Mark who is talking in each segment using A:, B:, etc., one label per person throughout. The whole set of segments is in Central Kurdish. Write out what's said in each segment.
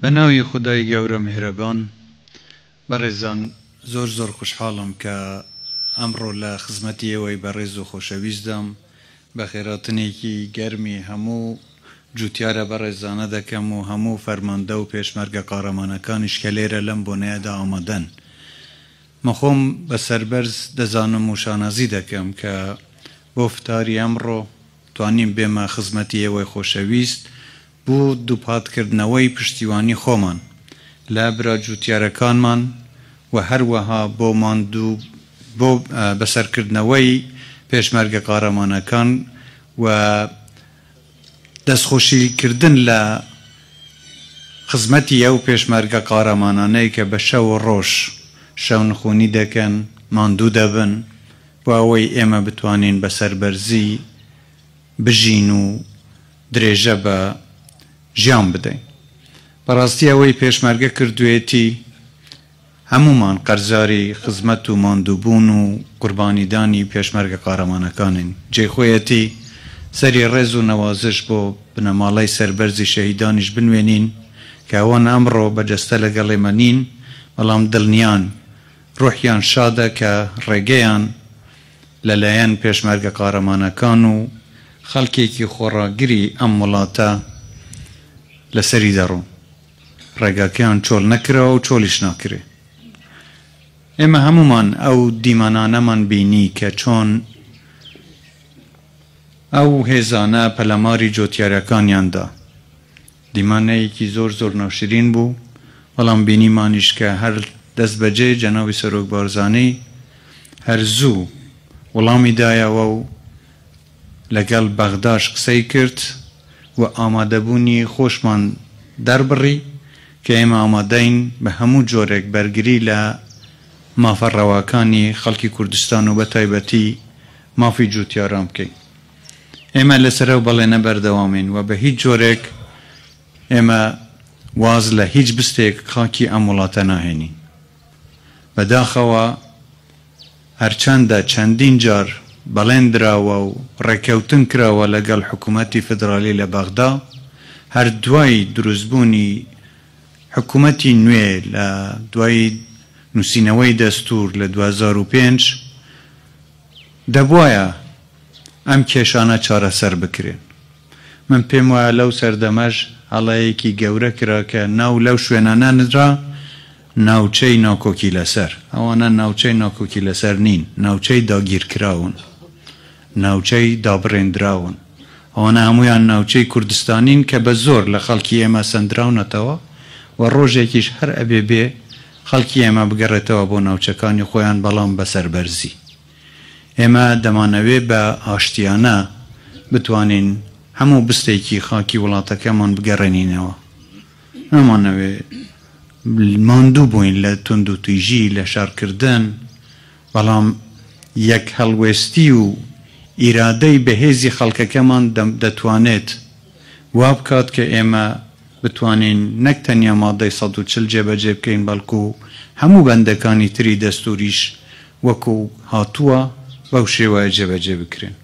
A: بناوی خدای گەورە میهرەبان بەڕێزان زۆر خوشحاڵم کە ئەمڕۆ لە خزمەتی ئێوەی بەڕێز و خۆشەویستدام بە خێراتنێکی گەرمی هەموو جوتیارە بەڕێزانە دەکەم و هەموو فەرماندە و پێشمەرگە قارەمانەکانیش کە لێرە لەم بۆنەیەدا ئامادەن. مەخۆم بە سەربەرز دەزانم و شانازی دەکەم کە بۆ فتاری ئەمڕۆ توانیم بێمە خزمەتی ئێوەی خۆشەویست بۆ دووپاتکردنەوەی پشتیوانی خۆمان لە برا جوتیارەکانمان و هەروەها بۆ بەسەرکردنەوەی پێشمەرگە قارەمانەکان و دەستخۆشیکردن لە خزمەتی ئەو پێشمەرگە قارەمانانەی کە بە شەو و ڕۆژ شەو نخوونی دەکەن ماندوو دەبن بۆ ئەوەی ئێمە بتوانین بە سەربەرزی بژین و درێژە بە ژیان بدەین. بەڕاستی ئەوەی پێشمەرگە کردوێتی هەمومان قەرزاری خزمەت و ماندووبوون و قوربانیدانی پێشمەرگە قارەمانەکانین. جێخۆیەتی سەری ڕێز و نەوازش بۆ بنەماڵەی سەربەرزی شەهیدانیش بنوێنین کە ئەوان ئەمڕۆ بەجەستە لەگەڵ ئێمە نین، بەڵام دڵنیان ڕۆحیان شادە کە ڕێگەیان لەلایەن پێشمەرگە قارەمانەکان و خەڵکێکی خۆڕاگری ئەم وڵاتە لەسەری دەڕۆن. ڕێگاکەیان چۆڵ نەکرەوە و چۆلیش ناکرێ. ئێمە هەمومان ئەو دیمانانەمان بینی کە چۆن ئەو هێزانە پەلەماری جۆتیارەکانیاندا. دیمانەیەکی زۆر ناوشرین بوو، بەڵام بینیمانیش کە هەر دەست بەجێ جەناوی سەرۆک بارزانەی هەرزوو وەڵامی دایەوە و لەگەڵ بەغداش قسەی کرد و ئامادەبوونی خۆشمان دەربڕی کە ئێمە ئامادەین بە هەموو جۆرێک بەرگری لە مافەڕەواکانی خەڵکی کوردستان و بە تایبەتی مافی جوتیاران بکەین. ئێمە لەسەر ئەو بەڵێنە بەردەوامین و بە هیچ جۆرێک ئێمە واز لە هیچ بستێک خاکی ئەم وڵاتە ناهێنین. بەداخەوە هەرچەندە چەندین جار بەڵێندراوە و ڕێکەوتن کراوە لەگەڵ حکوومەتی فدرالی لە بەغدا، هەر دوای دروستبوونی حکوومەتی نوێ لە دوای نووسینەوەی دەستور لە 2005 دەبوایە ئەم کێشانە چارەسەر بکرێن. من پێم وایە لەو سەردەمەش هەڵەیەکی گەورە کرا کە ناو لەو شوێنانە نرا ناوچەی ناکۆکی لەسەر. ئەوانە ناوچەی ناکۆکی لەسەر نین، ناوچەی داگیرکراون، ناوچەی دابڕێنراون. ئەوانە هەمویان ناوچەی کوردستانین کە بە زۆر لە خەڵکی ئێمە سندراونەتەوە و ڕۆژێکیش هەر ئەبێ بێ خەڵکی ئێمە بگەڕێتەوە بۆ ناوچەکانی خۆیان، بەڵام بە سەربەرزی. ئێمە دەمانەوێ بە ئاشتیانە بتوانین هەموو بستێکی خاکی وڵاتەکەمان بگەڕێنینەوە. نەمانەوێ ماندوو بووین لە تند و تویژی لە شارکردن، بەڵام یەک هەڵوێستی و ئیرادەی بەهێزی خەڵکەکەمان دەتوانێت وا بکات کە ئێمە بتوانین نەک تەنیا مادەی 140 جێبەجێ بکەین، بەڵکو هەموو بەندەکانی تری دەستوریش وەکو هاتووە بەو شێوەیە جێبەجێ بکرێن.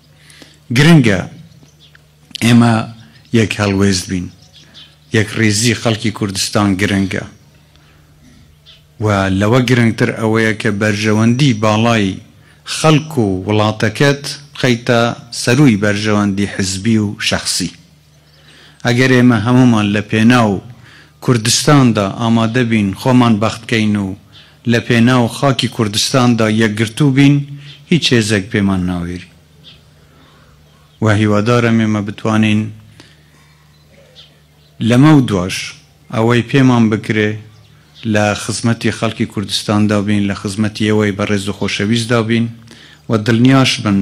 A: گرنگە ئێمە یەک هەڵوێست بین، یەک ڕێزی خەڵکی کوردستان گرنگە و لەوە گرنگتر ئەوەیە کە بەرژەوەندی باڵای خەڵک و وڵاتەکەت بخەیتە سەرووی بەرژەوەندی حزبی و شەخصی. ئەگەر ئێمە هەمومان لە پێناو کوردستاندا ئامادە بین خۆمان بەخت بکەین و لە پێناو خاکی کوردستاندا یەکگرتوو بین، هیچ هێزێک پێمان ناوێری. و هیوادارم ئێمە بتوانین لەمە و دواش ئەوەی پێمان بکرێ لە خزمەتی خەڵکی کوردستاندا بین، لە خزمەتی ئەوەی بەڕێز و خۆشەویستدا بین و دڵنیاش بن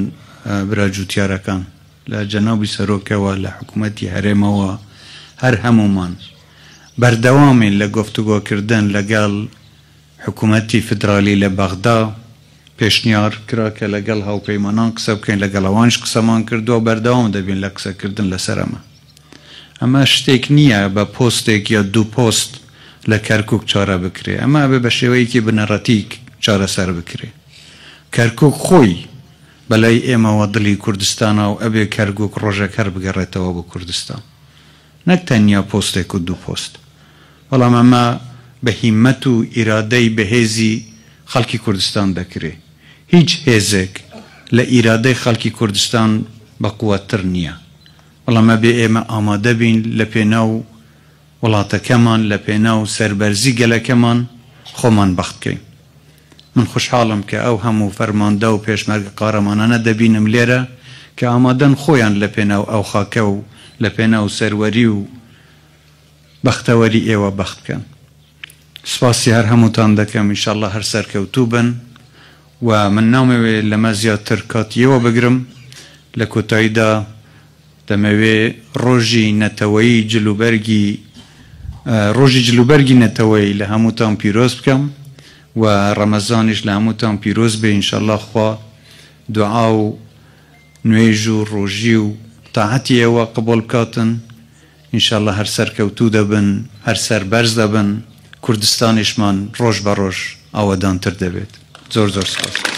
A: برا جوتیارەکان لە جەنابی سەرۆکەوە لە حکوومەتی هەرێمەوە هەر هەمومان بەردەوامین لە گفتوگۆکردن لەگەڵ حکوومەتی فدرالی لە بەغدا. پێشنیار کرا کە لەگەڵ هاوپەیمانان قسە بکەین، لەگەڵ ئەوانش قسەمان کردووە، بەردەوام دەبین لە قسەکردن لەسەر ئەمە. ئەمە شتێک نییە بە پۆستێک یا دوو پۆست لە کەرکووک چارە بکرێ، ئەمە بێ بە شێوەیەکی بنەڕەتی چارەسەر بکرێ. کەرکووک خۆی بەلای ئێمەوە دڵی کوردستانە و ئەبێ کەرکووک ڕۆژێک هەر بگەڕێتەوە بۆ کوردستان، نەک تەنیا پۆستێک و دوو پۆست. بەڵام ئەمە بە هیممەت و ئیرادەی بەهێزی خەڵکی کوردستان دەکرێ. هیچ هێزێک لە ئیرادەی خەڵکی کوردستان بەقووەتر نییە. بەڵام ئەبێ ئێمە ئامادە بین لە پێناو وڵاتەکەمان، لە پێناو سەربەرزی گەلەکەمان خۆمان بەخت بکەین. من خوشحاڵم کە ئەو هەموو فەرماندە و پێشمەرگە قارەمانانە دەبینم لێرە کە ئامادەن خۆیان لە پێناو ئەو خاکە و لە پێناو سەروەری و بەختەوەری ئێوە بەخت بکەن. سپاسی هەر هەمووتان دەکەم، ئینشاءڵڵا هەر سەرکەوتوو بن و من نامەوێت لەمە زیاتر کاتیەوە بگرم. لە کۆتاییدا دەمەوێ ڕۆژی نەتەوەیی ڕۆژی جلوبەرگی نەتەوەی لە هەمووتان پیرۆز بکەم و ڕەمەزانیش لە هەمووتان پیرۆز بێ ئینشاءڵڵا. خوا دوعا و نوێژ و ڕۆژی و تاعەتی ئێوە قبول بکاتن. ئینشاءڵڵا هەر سەرکەوتوو دەبن، هەر سەربەرز دەبن، کوردستانیشمان ڕۆژ بە ڕۆژ ئاوەدانتر دەبێت. زۆر زۆر سپاس.